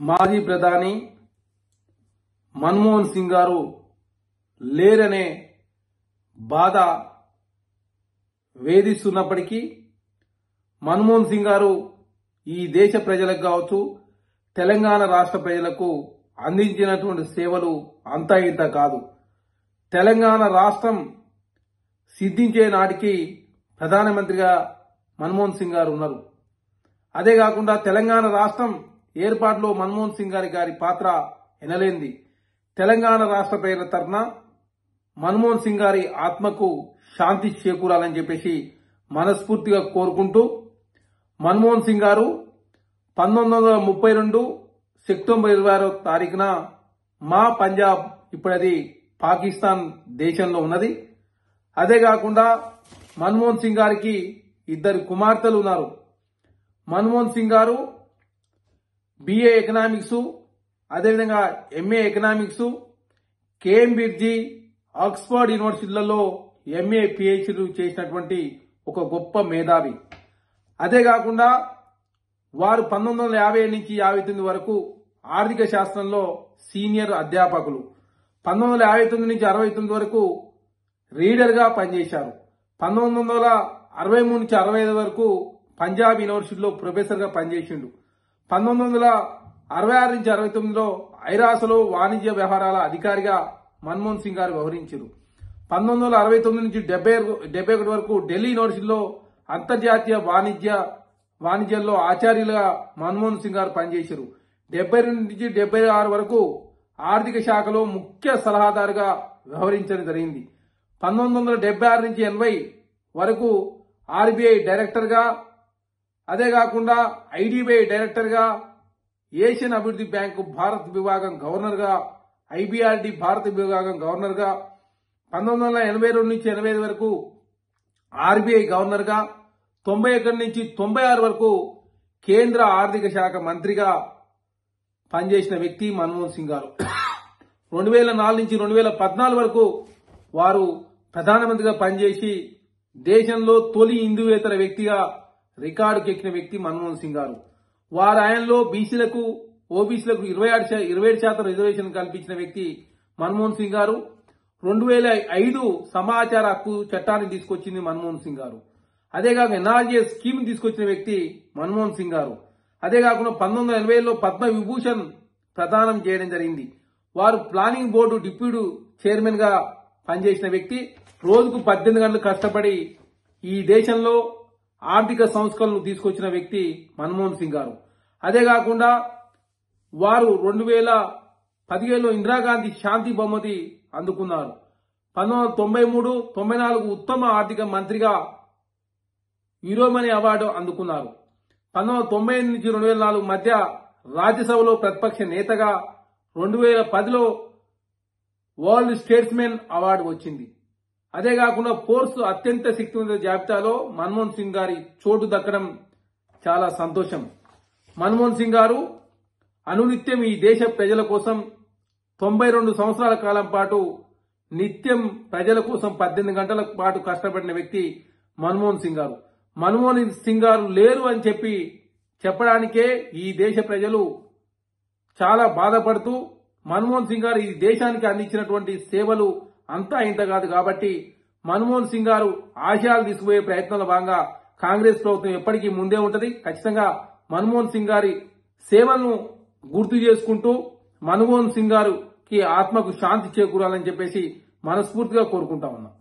మాజీ ప్రధాని మన్మోహన్ సింగ్ గారు లేరనే బాధ వేధిస్తున్నప్పటికీ మన్మోహన్ సింగ్ గారు ఈ దేశ ప్రజలకు కావచ్చు, తెలంగాణ రాష్ట్ర ప్రజలకు అందించినటువంటి సేవలు అంతా ఇంత కాదు. తెలంగాణ రాష్ట్రం సిద్ధించే నాటికి ప్రధానమంత్రిగా మన్మోహన్ సింగ్ గారు ఉన్నారు. అదే కాకుండా తెలంగాణ రాష్ట్రం ఏర్పాటులో మన్మోహన్ సింగ్ గారి పాత్ర ఎనలేంది. తెలంగాణ రాష్ట్ర ప్రజల తరఫున మన్మోహన్ సింగ్ గారి ఆత్మకు శాంతి చేకూరాలని చెప్పేసి మనస్ఫూర్తిగా కోరుకుంటూ, మన్మోహన్ సింగ్ గారు 1932 సెప్టెంబర్ 26వ తారీఖున మా పంజాబ్, ఇప్పుడు అది పాకిస్తాన్ దేశంలో ఉన్నది. అదే కాకుండా మన్మోహన్ సింగ్ గారికి 2 కుమార్తెలు ఉన్నారు. మన్మోహన్ సింగ్ గారు BA ఎకనామిక్స్, అదేవిధంగా MA ఎకనామిక్స్, కేంబ్రిడ్జి, ఆక్స్ఫర్డ్ యూనివర్సిటీలలో MA PhD చేసినటువంటి ఒక గొప్ప మేధావి. అదే కాకుండా వారు 1950 నుంచి 59 వరకు ఆర్థిక శాస్త్రంలో సీనియర్ అధ్యాపకులు. 1959 నుంచి 69 వరకు రీడర్ గా పనిచేశారు. 1963 నుంచి 65 వరకు పంజాబ్ యూనివర్సిటీలో ప్రొఫెసర్ గా పనిచేసిండు. 1966 నుంచి 69లో ఐరాసలో వాణిజ్య వ్యవహారాల అధికారిగా మన్మోహన్ సింగ్ గారు వ్యవహరించారు. 1969 నుంచి 71 వరకు ఢిల్లీ యూనివర్సిటీలో అంతర్జాతీయ వాణిజ్యంలో ఆచార్యులుగా మన్మోహన్ సింగ్ గారు పనిచేశారు. 72 నుంచి 76 వరకు ఆర్థిక శాఖలో ముఖ్య సలహాదారుగా వ్యవహరించడం జరిగింది. 1976 నుంచి 80 వరకు RBI డైరెక్టర్ గా, అదే కాకుండా IDBI డైరెక్టర్ గా, ఏషియన్ అభివృద్ధి బ్యాంకు భారత్ విభాగం గవర్నర్ గా, IBRD భారత విభాగం గవర్నర్ గా, 1982 నుంచి 85 వరకు RBI గవర్నర్ గా, 91 నుంచి 96 వరకు కేంద్ర ఆర్థిక శాఖ మంత్రిగా పనిచేసిన వ్యక్తి మన్మోహన్ సింగ్ గారు. 2004 నుంచి 2014 వరకు వారు ప్రధానమంత్రిగా పనిచేసి దేశంలో తొలి హిందూయేతర వ్యక్తిగా రికార్డుకెక్కిన ఎక్కిన వ్యక్తి మన్మోహన్ సింగ్ గారు. వారి ఆయనలో బీసీలకు, ఓబీసీలకు 27% రిజర్వేషన్ కల్పించిన వ్యక్తి మన్మోహన్ సింగ్ గారు. 2005 సమాచార హక్కు చట్టాన్ని తీసుకొచ్చింది మన్మోహన్ సింగ్ గారు. అదేకాక NRJ స్కీమ్ తీసుకొచ్చిన వ్యక్తి మన్మోహన్ సింగ్ గారు. అదే కాకుండా 1980లో పద్మ విభూషణ్ ప్రదానం చేయడం జరిగింది. వారు ప్లానింగ్ బోర్డు డిప్యూటీ చైర్మన్ గా పనిచేసిన వ్యక్తి. రోజుకు 18 గంటలు కష్టపడి ఈ దేశంలో ఆర్థిక సంస్కరణలు తీసుకొచ్చిన వ్యక్తి మన్మోహన్ సింగ్ గారు. అదే కాకుండా వారు 2015లో ఇందిరాగాంధీ శాంతి బహుమతి అందుకున్నారు. 1993, 94 ఉత్తమ ఆర్థిక మంత్రిగా యూరోమనీ అవార్డు అందుకున్నారు. 1998 నుంచి 2004 మధ్య రాజ్యసభలో ప్రతిపక్ష నేతగా, 2010లో వరల్డ్ స్టేట్స్మెన్ అవార్డు వచ్చింది. అదే కాకుండా ఫోర్స్ అత్యంత శక్తివంతుల జాబితాలో మన్మోహన్ సింగ్ గారి చోటు దక్కడం చాలా సంతోషం. మన్మోహన్ సింగ్ గారు అనునిత్యం ఈ దేశ ప్రజల కోసం 92 సంవత్సరాల కాలం పాటు నిత్యం ప్రజల కోసం 18 గంటల పాటు కష్టపడిన వ్యక్తి మన్మోహన్ సింగ్ గారు. మన్మోహన్ సింగ్ గారు లేరు అని చెప్పడానికే ఈ దేశ ప్రజలు చాలా బాధపడుతూ, మన్మోహన్ సింగ్ గారు ఈ దేశానికి అందించినటువంటి సేవలు అంతా ఇంత కాదు కాబట్టి మన్మోహన్ సింగ్ గారు ఆశయాలు తీసుకుపోయే ప్రయత్నంలో భాగంగా కాంగ్రెస్ ప్రభుత్వం ఎప్పటికీ ముందే ఉంటది. ఖచ్చితంగా మన్మోహన్ సింగ్ గారి సేవలను గుర్తు చేసుకుంటూ మన్మోహన్ సింగ్ గారికి ఆత్మకు శాంతి చేకూరాలని చెప్పేసి మనస్ఫూర్తిగా కోరుకుంటా ఉన్నాం.